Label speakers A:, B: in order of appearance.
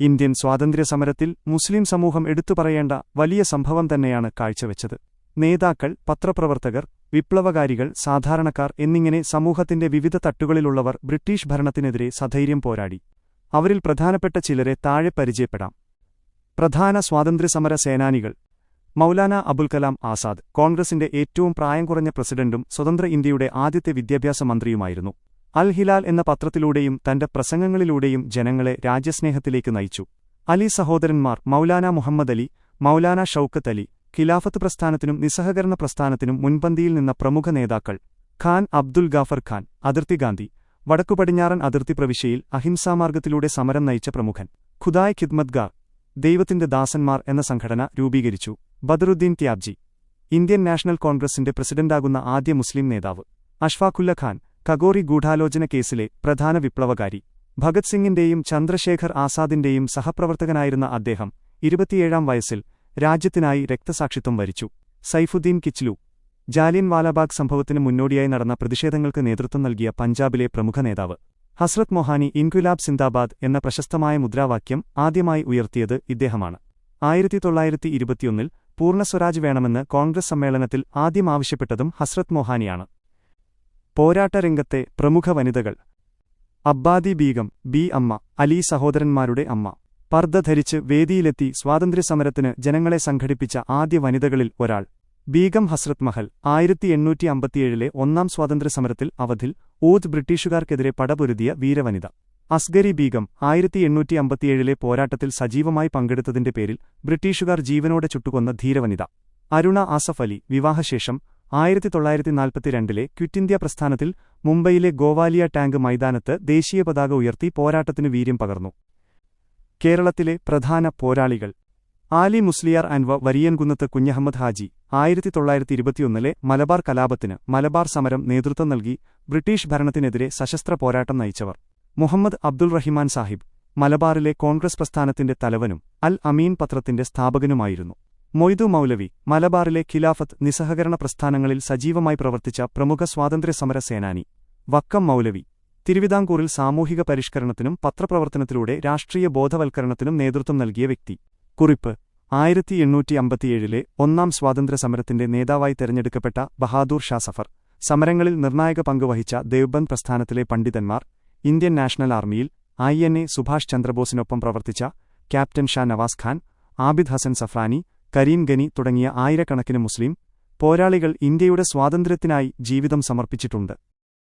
A: Indian സ്വാതന്ത്ര്യസമരത്തിൽ മുസ്ലിം സമൂഹം എടുത്തുപറയേണ്ട വലിയ സംഭവം തന്നെയാണ് കാഴ്ചവെച്ചത്. നേതാക്കൾ, പത്രപ്രവർത്തകർ, വിപ്ലവകാരികൾ, സാധാരണക്കാർ എന്നിങ്ങനെ സമൂഹത്തിന്റെ വിവിധ തട്ടുകളിലുള്ളവർ ബ്രിട്ടീഷ് ഭരണത്തിനെതിരെ സധൈര്യം പോരാടി. അവരിൽ പ്രധാനപ്പെട്ട ചിലരെ താഴെ പരിചയപ്പെടാം. പ്രധാന സ്വാതന്ത്ര്യസമര സേനാനികൾ. മൗലാന അബുൽ കലാം ആസാദ് കോൺഗ്രസിന്റെ ഏറ്റവും പ്രായം കുറഞ്ഞ പ്രസിഡന്റും സ്വതന്ത്ര ഇന്ത്യയുടെ ആദ്യത്തെ വിദ്യാഭ്യാസ മന്ത്രിയുമായിരുന്നു. അൽ ഹിലാൽ എന്ന പത്രത്തിലൂടെയും തന്റെ പ്രസംഗങ്ങളിലൂടെയും ജനങ്ങളെ രാജ്യസ്നേഹത്തിലേക്ക് നയിച്ചു. അലി സഹോദരന്മാർ മൗലാന മുഹമ്മദ് അലി, മൗലാന ഷൌക്കത്ത് അലി ഖിലാഫത്ത് പ്രസ്ഥാനത്തിനും നിസ്സഹകരണ പ്രസ്ഥാനത്തിനും മുൻപന്തിയിൽ നിന്ന പ്രമുഖ നേതാക്കൾ. ഖാൻ അബ്ദുൽ ഗാഫർ ഖാൻ, അതിർത്തി ഗാന്ധി, വടക്കുപടിഞ്ഞാറൻ അതിർത്തി പ്രവിശ്യയിൽ അഹിംസാമാർഗത്തിലൂടെ സമരം നയിച്ച പ്രമുഖൻ. ഖുദായ് ഖിദ്മത്ഗാർ, ദൈവത്തിന്റെ ദാസന്മാർ എന്ന സംഘടന രൂപീകരിച്ചു. ബദറുദ്ദീൻ ത്യാബ്ജി, ഇന്ത്യൻ നാഷണൽ കോൺഗ്രസിന്റെ പ്രസിഡന്റാകുന്ന ആദ്യ മുസ്ലിം നേതാവ്. അഷ്ഫാഖുല്ല ഖാൻ, ഖഗോറി ഗൂഢാലോചന കേസിലെ പ്രധാന വിപ്ലവകാരി. ഭഗത് സിംഗിന്റെയും ചന്ദ്രശേഖർ ആസാദിന്റെയും സഹപ്രവർത്തകനായിരുന്ന അദ്ദേഹം 27-ാം വയസ്സിൽ രാജ്യത്തിനായി രക്തസാക്ഷിത്വം വരിച്ചു. സൈഫുദ്ദീൻ കിച്ലു, ജാലിയൻ വാലാബാഗ് സംഭവത്തിന് മുന്നോടിയായി നടന്ന പ്രതിഷേധങ്ങൾക്ക് നേതൃത്വം നൽകിയ പഞ്ചാബിലെ പ്രമുഖ നേതാവ്. ഹസ്രത് മൊഹാനി ഇൻക്വിലാബ് സിന്ദാബാദ് എന്ന പ്രശസ്തമായ മുദ്രാവാക്യം ആദ്യമായി ഉയർത്തിയത് ഇദ്ദേഹമാണ്. 1921-ൽ പൂർണ്ണസ്വരാജ് വേണമെന്ന് കോൺഗ്രസ് സമ്മേളനത്തിൽ ആദ്യം ആവശ്യപ്പെട്ടതും ഹസ്രത് മൊഹാനിയാണ്. പോരാട്ടരംഗത്തെ പ്രമുഖ വനിതകൾ. അബ്ബാദി ബീഗം, ബി അമ്മ, അലി സഹോദരന്മാരുടെ അമ്മ. പർദ്ദ ധരിച്ച് വേദിയിലെത്തി സ്വാതന്ത്ര്യസമരത്തിന് ജനങ്ങളെ സംഘടിപ്പിച്ച ആദ്യ വനിതകളിൽ ഒരാൾ. ബീഗം ഹസ്രത് മഹൽ 1857-ലെ ഒന്നാം സ്വാതന്ത്ര്യസമരത്തിൽ അവധിൽ ഊദ് ബ്രിട്ടീഷുകാർക്കെതിരെ പടപൊരുതിയ വീരവനിത. അസ്ഗരി ബീഗം 1857-ലെ പോരാട്ടത്തിൽ സജീവമായി പങ്കെടുത്തതിന്റെ പേരിൽ ബ്രിട്ടീഷുകാർ ജീവനോടെ ചുട്ടുകൊന്ന ധീരവനിത. അരുണ ആസഫ് അലി, വിവാഹശേഷം 1942-ലെ ക്വിറ്റ് ഇന്ത്യ പ്രസ്ഥാനത്തിൽ മുംബൈയിലെ ഗോവാലിയ ടാങ്ക് മൈതാനത്ത് ദേശീയ പതാക ഉയർത്തി പോരാട്ടത്തിനു വീര്യം പകർന്നു. കേരളത്തിലെ പ്രധാന പോരാളികൾ. ആലി മുസ്ലിയാർ അൻവ വരിയൻകുന്നത്ത് കുഞ്ഞഹമ്മദ് ഹാജി 1921-ലെ മലബാർ കലാപത്തിന് മലബാർ സമരം നേതൃത്വം നൽകി ബ്രിട്ടീഷ് ഭരണത്തിനെതിരെ സശസ്ത്ര പോരാട്ടം നയിച്ചവർ. മുഹമ്മദ് അബ്ദുൾ റഹിമാൻ സാഹിബ് മലബാറിലെ കോൺഗ്രസ് പ്രസ്ഥാനത്തിന്റെ തലവനും അൽ അമീൻ പത്രത്തിന്റെ സ്ഥാപകനുമായിരുന്നു. മൊയ്തു മൗലവി മലബാറിലെ ഖിലാഫത്ത്, നിസ്സഹകരണ പ്രസ്ഥാനങ്ങളിൽ സജീവമായി പ്രവർത്തിച്ച പ്രമുഖ സ്വാതന്ത്ര്യസമര സേനാനി. വക്കം മൗലവി തിരുവിതാംകൂറിൽ സാമൂഹിക പരിഷ്കരണത്തിനും പത്രപ്രവർത്തനത്തിലൂടെ രാഷ്ട്രീയ ബോധവൽക്കരണത്തിനും നേതൃത്വം നൽകിയ വ്യക്തി. കുറിപ്പ്: 1857-ലെ ഒന്നാം സ്വാതന്ത്ര്യസമരത്തിന്റെ നേതാവായി തെരഞ്ഞെടുക്കപ്പെട്ട ബഹാദൂർ ഷാ സഫർ. സമരങ്ങളിൽ നിർണായക പങ്കുവഹിച്ച ദേവ്ബന്ദ് പ്രസ്ഥാനത്തിലെ പണ്ഡിതന്മാർ. ഇന്ത്യൻ നാഷണൽ ആർമിയിൽ INA സുഭാഷ് ചന്ദ്രബോസിനൊപ്പം പ്രവർത്തിച്ച ക്യാപ്റ്റൻ ഷാ നവാസ് ഖാൻ, ആബിദ് ഹസൻ സഫ്രാനി, കരീം ഗനി തുടങ്ങിയ ആയിരക്കണക്കിന് മുസ്ലിം പോരാളികൾ ഇന്ത്യയുടെ സ്വാതന്ത്ര്യത്തിനായി ജീവിതം സമർപ്പിച്ചിട്ടുണ്ട്.